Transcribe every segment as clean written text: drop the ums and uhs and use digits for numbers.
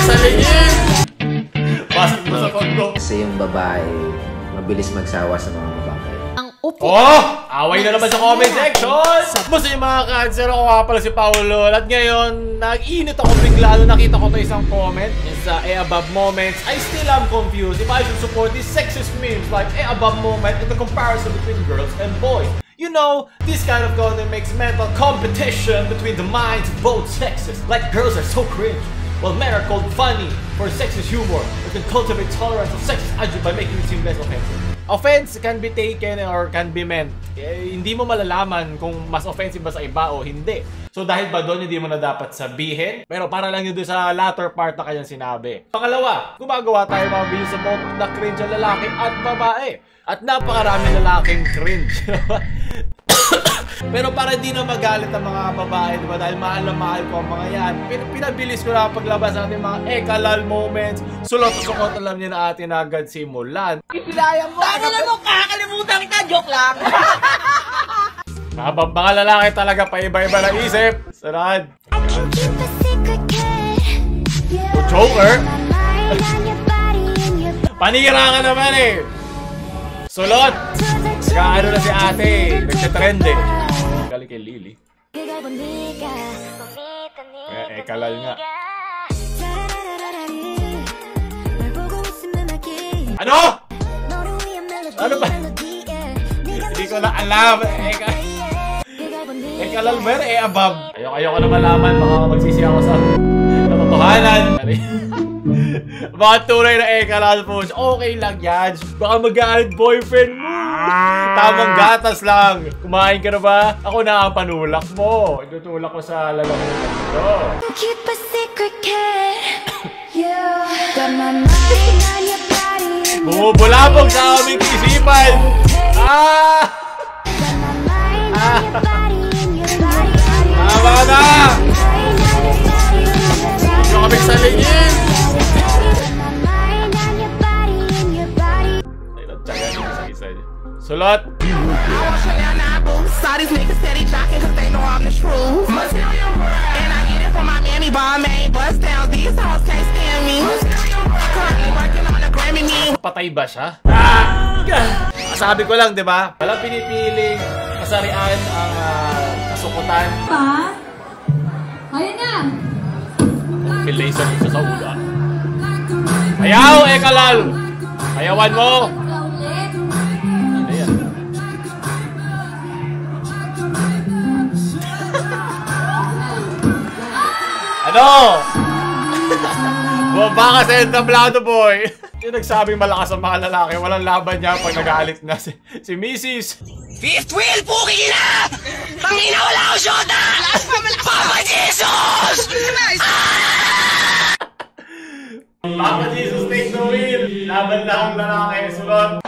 sa lingin! Basket mo sa kondo. Kasi yung babae, mabilis magsawa sa mga babae. Ang upo. Oh! Away na naman sa comment section! Basta yung mga cancer, ako nga pala si Paolo. At ngayon, nag-init ako bigla nung nakita ko to isang comment. Sa above moments, I still am confused if I should support these sexist memes like above moment in the comparison between girls and boys. You know, this kind of content makes mental competition between the minds of both sexes. Like girls are so cringe, while men are called funny for sexist humor that can cultivate tolerance of sexist attitude by making it seem less offensive. Offense can be taken or can be meant. Hindi mo malalaman kung mas offensive ba sa iba o hindi. So dahil ba doon hindi mo na dapat sabihin? Pero para lang yun doon sa latter part na kanyang sinabi. Pangalawa, gumagawa tayo mga videos sa both na cringe ang lalaki at babae. At napakaraming lalaking cringe. Pero para di na magalit ang mga babae, diba? Dahil mahal na mahal ko ang mga yan. Pinabilis ko na paglabas ng ating mga ekalal moments. Sulot-sukot alam niyo na atin agad simulan. Ipilaya mo! Tama na mo! Kakalimutan ka! Joke lang! Mga lalaki talaga paiba-iba na isip. Sarad. O Joker? Panira ka naman eh. Sulot! Nag-ano na si ate. Nagsitrend eh. Galing kay Lily. Ekalal nga. Ano? Ano ba? Hindi ko na alam. Ekalal ba yun? Above. Ayoko na malaman. Baka magsisi ako sa katotohanan. Mga tunay na ekalal po. Okay lang yan. Baka mag-aalit boyfriend mo. Tamang gatas lang. Kumain ka na ba? Ako na ang panulak mo. Itutulak ko sa lalamunan dito. Keep a secret, kid. You got my mind on your body. Bumubulabog sa aming isipan. Tama na! Yung kaming sa lingin! Sulot! Patay ba siya? Sabi ko lang, di ba? Walang pinipiling kasarian ang kasukutan. Pa? Ayun na! Pilason isa sa ulo. Ayaw, ekalal! Ayawan mo! Ano? Bumaba ka sa entablado, boy. Yung nagsabing malakas ang mga lalaki, walang laban niya pag nagalit na si Mrs. Fifth wheel, puki na! Tangina, wala akong shota! Papa Jesus! Papa Jesus, take the wheel! Laban na ang lalaki, sulot!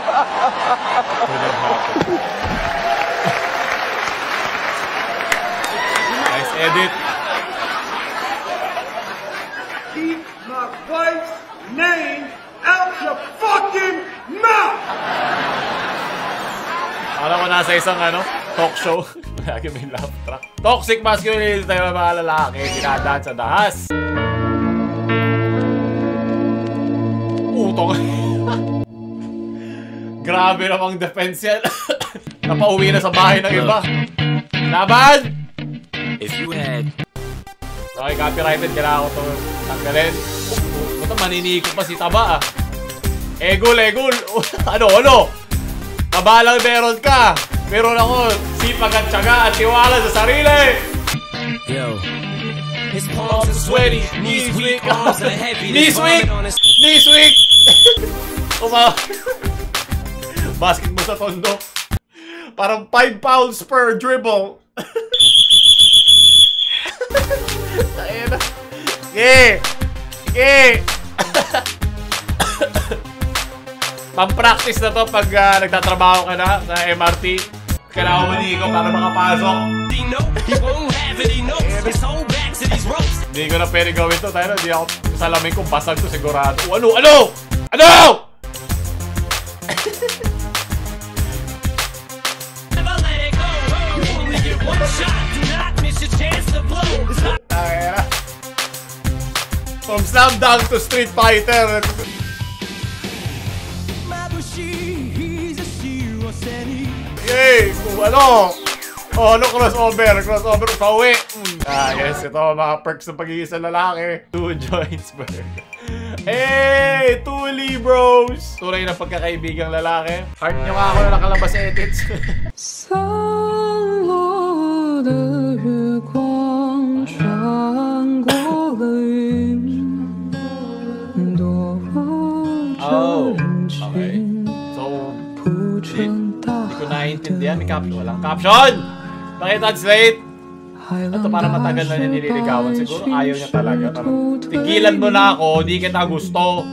Nice edit. Keep my wife's name out your fucking mouth! Alam ko nasa isang talk show. Lagi may laugh track. Toxic masculinity tayo mga lalaki. Dinadaan sa dahas. Utong. Grabe namang defense yan. Napauwi na sa bahay ng iba. Laban! If you had... Okay, copyrighted. Kailangan ko ito tanggalin. Ito, maniniko pa si Taba ah. Egol! Ano? Taba lang meron ka. Meron ako sipag at tiyaga at tiwala sa sarili. Yo. His palms are sweaty, knees weak, arms are heavy. Knees weak! Basket mo sa tondo. Parang 5 pounds per dribble. Ayan na. Sige! Pang-practice na to pag nagtatrabaho ka na sa MRT. Kailangan mo manigaw para makapasok. Hindi ko na pwede gawin to. Tayo na, hindi ako salamin kung basag to sigurado. Ano? From Slam Dunk to Street Fighter. Yay! Ano? Oh, ano crossover? Crossover pauwi. Yes, ito mga perks ng pag-iisang lalaki. 2 joints, bro. Hey! Tuli, bros! Tunay na pagkakaibigang lalaki. Heart nyo nga ako na nakalabas sa edits. Oh, okay. So, hindi ko naiintindihan. May caption. Walang caption! Pakitranslate! Ito para matagal na niya nililigawan. Siguro ayaw niya talaga. Tigilan mo na ako, di kita gusto.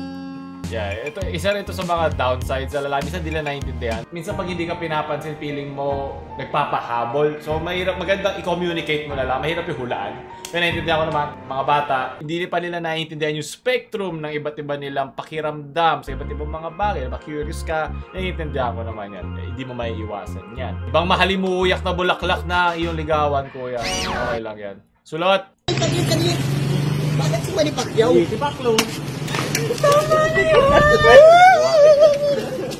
Yeah, isa rin ito sa mga downsides sa lalaki. Minsan di na naiintindihan. Minsan pag hindi ka pinapansin, feeling mo nagpapahabol. So mahirap, magandang i-communicate mo na lang. Mahirap ihulaan. Pero naiintindihan ko naman, mga bata, hindi pa nila naiintindihan yung spectrum ng iba't iba nilang pakiramdam sa iba't ibang mga bagay. Diba, curious ka, naiintindihan ko naman yan. Hindi mo maiiwasan yan. Ibang mahalimuyak na bulaklak na iyong ligawan, kuya. Okay lang yan. Sulot! Bakit si Manny Pacquiao? Si Pacquiao.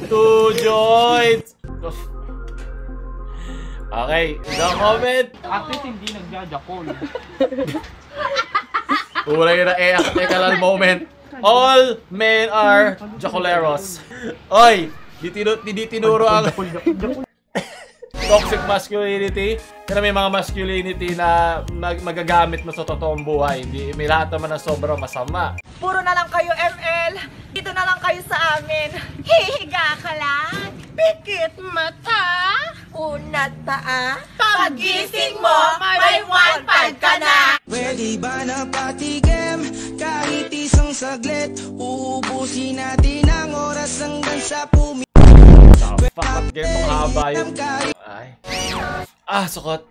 Two joints! Okay, no comment. Actually, hindi nagjajakol. Uray na ekalal moment. All men are jacoleros. Oy, di tinuro ang toxic masculinity. Pero may mga masculinity na magagamit mo sa totoong buhay. Hindi, may lahat naman na sobrang masama. Puro na lang kayo, ML. Dito na lang kayo sa amin. Hihiga ka lang. Pikit mata. Unat paa. Pagising mo, may 1-5 ka na. Pwede ba na patigem? Kahit isang saglit, uubusin natin ang oras hanggang sa pumi. Bakit ganitong haba yung... Ay. Ah, sukot.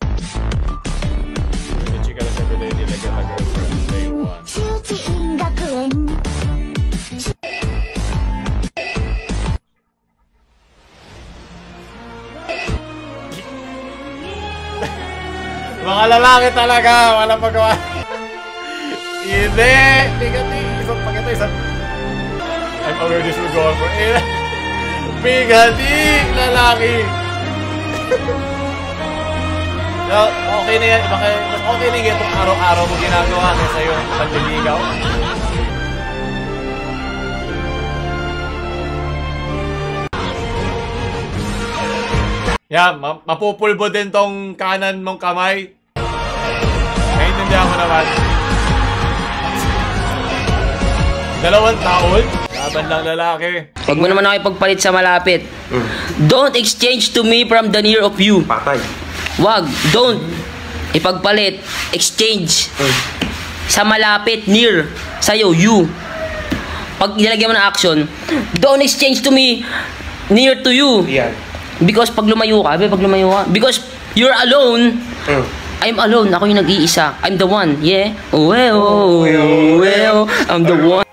Yung chika na sa everyday nilagay na girlfriend day 1. Mga lalaki talaga, walang magawa. Hindi! Bigati! Isang pagkita, isang... I'm aware this will go on for... Bigati! Lalaki! Okay na yan. Okay na yan itong araw-araw mo ginagawa kaysa yung panliligaw. Yan, mapupulbo din tong kanan mong kamay. Naiintindihan ko naman. 2 taon? Laban lang lalaki. Huwag mo naman ako ipagpalit sa malapit. Don't exchange to me from the near of you. Patay. Wag, don't ipagpalit, exchange sa malapit, near, sa'yo, you. Pag nilagyan mo ng action, don't exchange to me near to you. Yeah. Because pag lumayo ka, because you're alone, I'm alone, ako yung nag-iisa. I'm the one, yeah? I'm the one.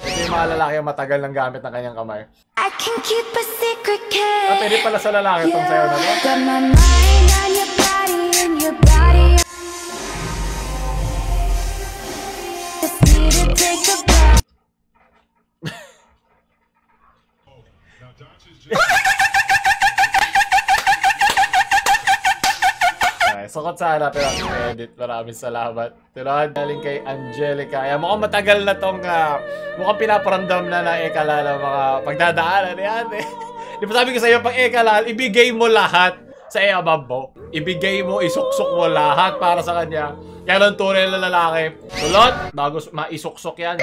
Ito yung mga lalaki ang matagal ng gamit ng kanyang kamay. I can keep a secret, kid. Pwede pala sa lalaki itong sayo na to. Got my mind on your body and your body. Just need to take a breath. Sukot sana pero edit. Maraming salamat. Tinohan galing kay Angelica. Ayan, mukhang matagal na tong mukhang pinaparamdam na ekalal mga pagdadaanan yan eh. Di ba sabi ko sa'yo, pag ekalal, ibigay mo lahat sa eabab mo. Ibigay mo, isuksok mo lahat para sa kanya. Yan ang tunay na lalaki. Sulot, bago maisuksok yan.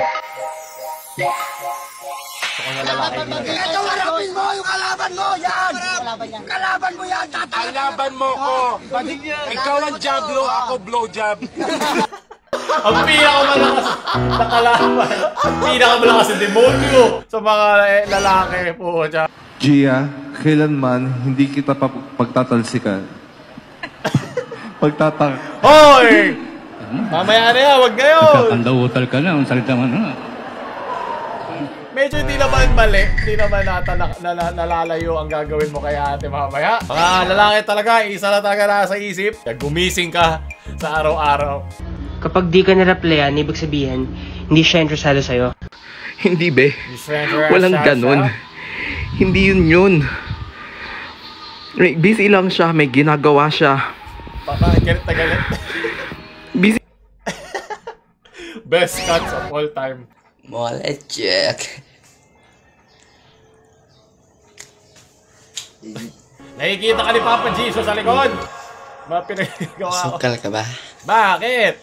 Harapin mo yung kalaban mo! Yan! Kalaban mo yan! Kalaban mo ko! Ikaw ang jablo, ako blowjob. Ang pinakamalakas na kalaban. Pinakamalakas na demonyo sa mga lalaki po. Gia, kailanman hindi kita pagtatalsikan. Hoy! Mamaya na yan, wag ngayon! Kakandawutal ka na, ang salita mo na. Medyo hindi naman mali, hindi naman nalalayo ang gagawin mo kay ate mamaya. Mga lalaki talaga, isa na talaga nasa isip. Gumising ka sa araw-araw. Kapag di ka na-replyan, ibig sabihin, hindi siya interesado sa'yo. Hindi, be. Walang ganun. Hindi yun. Busy lang siya, may ginagawa siya. Baka galit na galit. Busy. Best cuts of all time. Wallet check. Nakikita ka ni Papa Jesus sa likod. Mga pinagawa ko. Sukal ka ba? Bakit?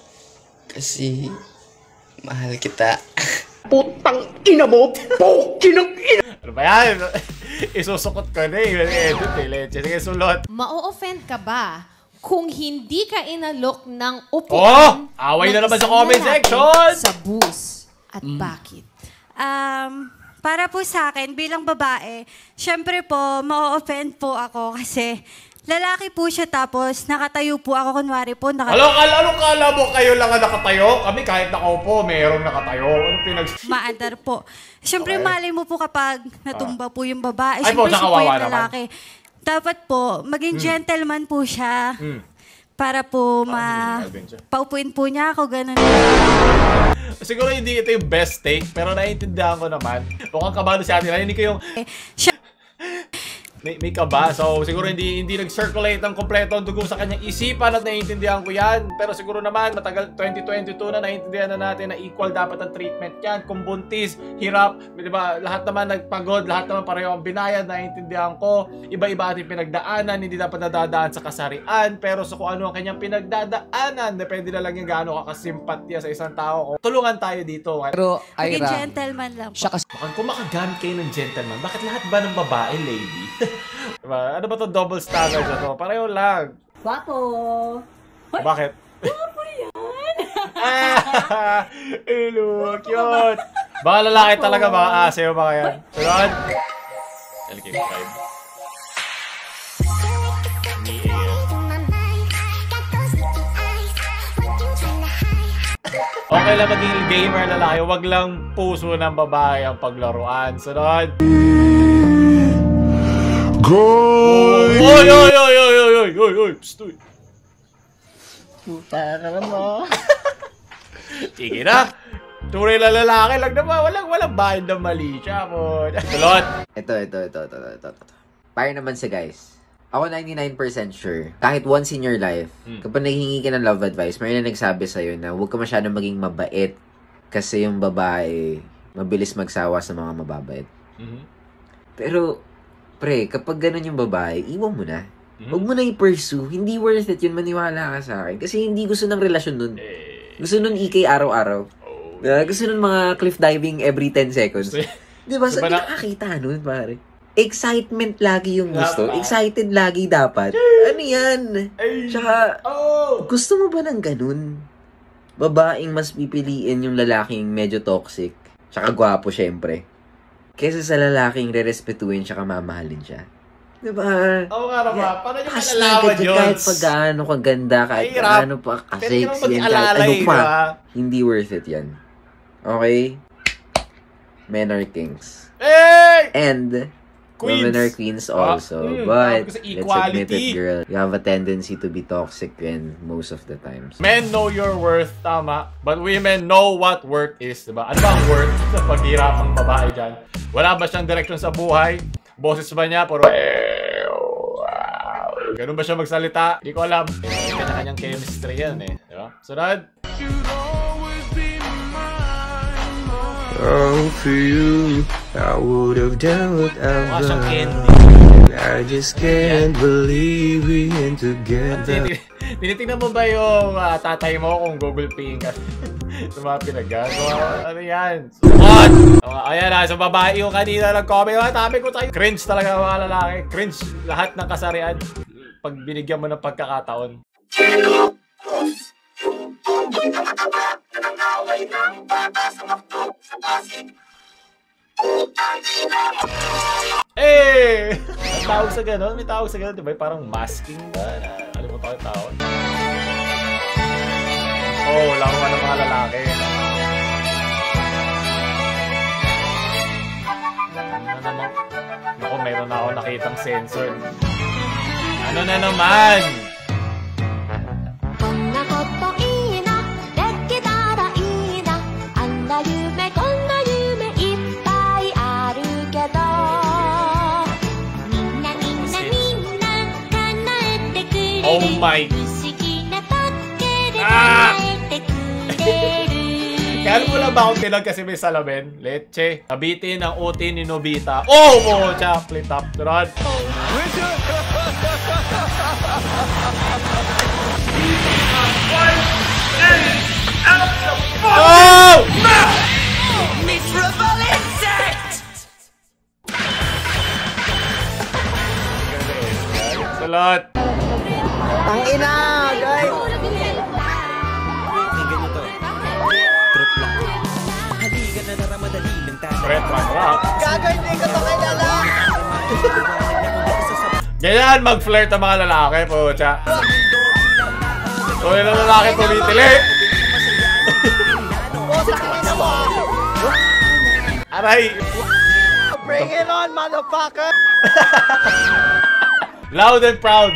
Kasi mahal kita. Putang ina mo! Pukinang ina! Ano ba yan? Isusukot ko na edit leche. Sige, sulot. Ma-o-offend ka ba kung hindi ka inalok ng upuan? Oh! Away na naman sa comment section! Sa bus. At bakit? Para po sa akin, bilang babae, syempre po, ma-offend po ako kasi lalaki po siya tapos nakatayo po ako, kunwari po. Anong kala mo kayo lang ang nakatayo? Kami kahit nakaupo, mayroong nakatayo. Anong Maandar po. Syempre, mali mo po kapag natumba po yung babae. Ay po, Syempre, siya po yung naman. lalaki. Dapat po, maging gentleman po siya. Para po paupuin po niya ako, ganun. Siguro hindi ito yung best take, pero naiintindihan ko naman. Mukhang kabalo si Ate Lani, hindi ko yung... May kaba, so siguro hindi nag-circulate ang kompleto ang dugo sa kanyang isipan at naiintindihan ko yan. Pero siguro naman, matagal 2022 na, naiintindihan na natin na equal dapat ang treatment yan. Kung buntis, hirap, diba, lahat naman nagpagod, lahat naman pareho ang binayad, naiintindihan ko. Iba-iba ating pinagdaanan, hindi dapat nadadaan sa kasarian. Pero so kung ano ang kanyang pinagdadaanan, depende na lang yung gaano kakasimpatya sa isang tao. Tulungan tayo dito. Pero, Ira, maging gentleman lang po. Kung makagamit kayo ng gentleman, bakit lahat ba ng babae, lady? Diba? Ano ba to double standard na to? Pareho lang. Guwapo. Bakit? Guwapo yan. Hello, cute. Baka lalaki talaga, baka asayo baka yan. Sunod. LK5. Okay lang maging gamer lalaki, wag lang puso ng babae ang paglaruan. Sunod. Goy! Oy! Psst! Puta ka mo. Sige na. Tunay na lalaki lang naman. Walang bayan na mali siya mo. Tulot! Ito. Para naman sa guys. Ako 99% sure. Kahit once in your life, kapag naghingi ka ng love advice, may na nagsabi sa'yo na huwag ka masyadong maging mabait kasi yung babae mabilis magsawa sa mga mababait. Pero, pre, kapag ganun yung babae, iwan mo na. Huwag mo na i-pursue. Hindi worth it yun. Maniwala ka sa akin. Kasi hindi gusto ng relasyon nun. Gusto nun EK araw-araw. Gusto nun mga cliff diving every 10 seconds. Diba? Saan nakakita nun, pare? Excitement lagi yung gusto. Excited lagi dapat. Ano yan? Tsaka, gusto mo ba ng ganun? Babaeng mas pipiliin yung lalaking medyo toxic. Tsaka gwapo, syempre. Kesa sa lalaking re-respetuin siya, mamahalin siya. Diba? Oo nga naman. Paano nyo malalaman yun? Kahit pa gaano kaganda, kahit gaano pa kasexy, kahit ano pa, hindi worth it yan. Okay? Men are kings. Hey! And women are queens also. But, let's admit it, girl. You have a tendency to be toxic and most of the times. Men know your worth, tama. But women know what worth is, diba? Ano ba ang worth sa paghirapang babae dyan? Wala ba siyang direction sa buhay? Boses ba niya? Puro ganun ba siya magsalita? Hindi ko alam. Kanya-kanyang chemistry yan eh. Diba? Sunod. Oh, for you, I would have done whatever. I just can't believe we ain't together. Tinitingnan mo ba yung tatay mo kung Google Paying ka sa mga pinagagawa? Ano yan? Sukot! Ayan na, sa babae yung kanina nag-comment. Tabi ko tayo. Cringe talaga mga lalaki. Cringe lahat ng kasarian pag binigyan mo ng pagkakataon. Eh! May tawag sa gano'n? May tawag sa gano'n, diba? Parang masking ba? Alam mo tayo tawag? Oh, wala ko ng mga lalaki. Ano naman? Naku, mayroon na ako nakitang sensor. Ano na naman? な夢こんな夢いっぱいあるけどみんなみんなみんな叶えてくれる Oh my. 不思議なパッケで叶えてくれる Kaya alam mo lang ba akong tinag kasi may salamin? Leche. Kabitin ang OT ni Nobita. Oh! Mocha! Split up. Turad. Oh! Miserable insect! Salat. Ang ina, guys! Trip man rap. Gago, hindi ko to kilala! Ganyan mag-flirt ang mga lalaki, pocha. So yun ang lalaki tumitili. Aray! Bring it on, motherfucker! Loud and proud.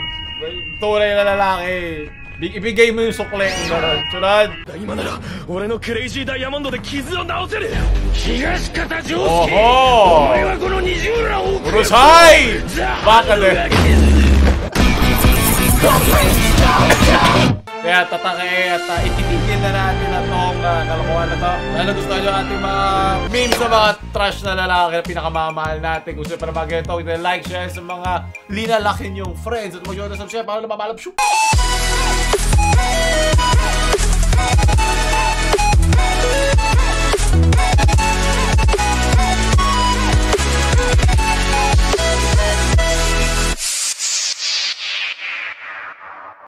Tunay na lalaki. Ibigay mo yung sukle ng gano'n. Sunod. Oho! Urusay! Baka din. Kaya tatake at ititigil na natin na itong kalokohan na ito. Lalo gusto nyo ating mga memes sa mga trash na lalaki na pinakamamahal natin. Kung sino pa na mga ganito, like, share sa mga linalakin yung friends at mag-subscribe para na mamalap.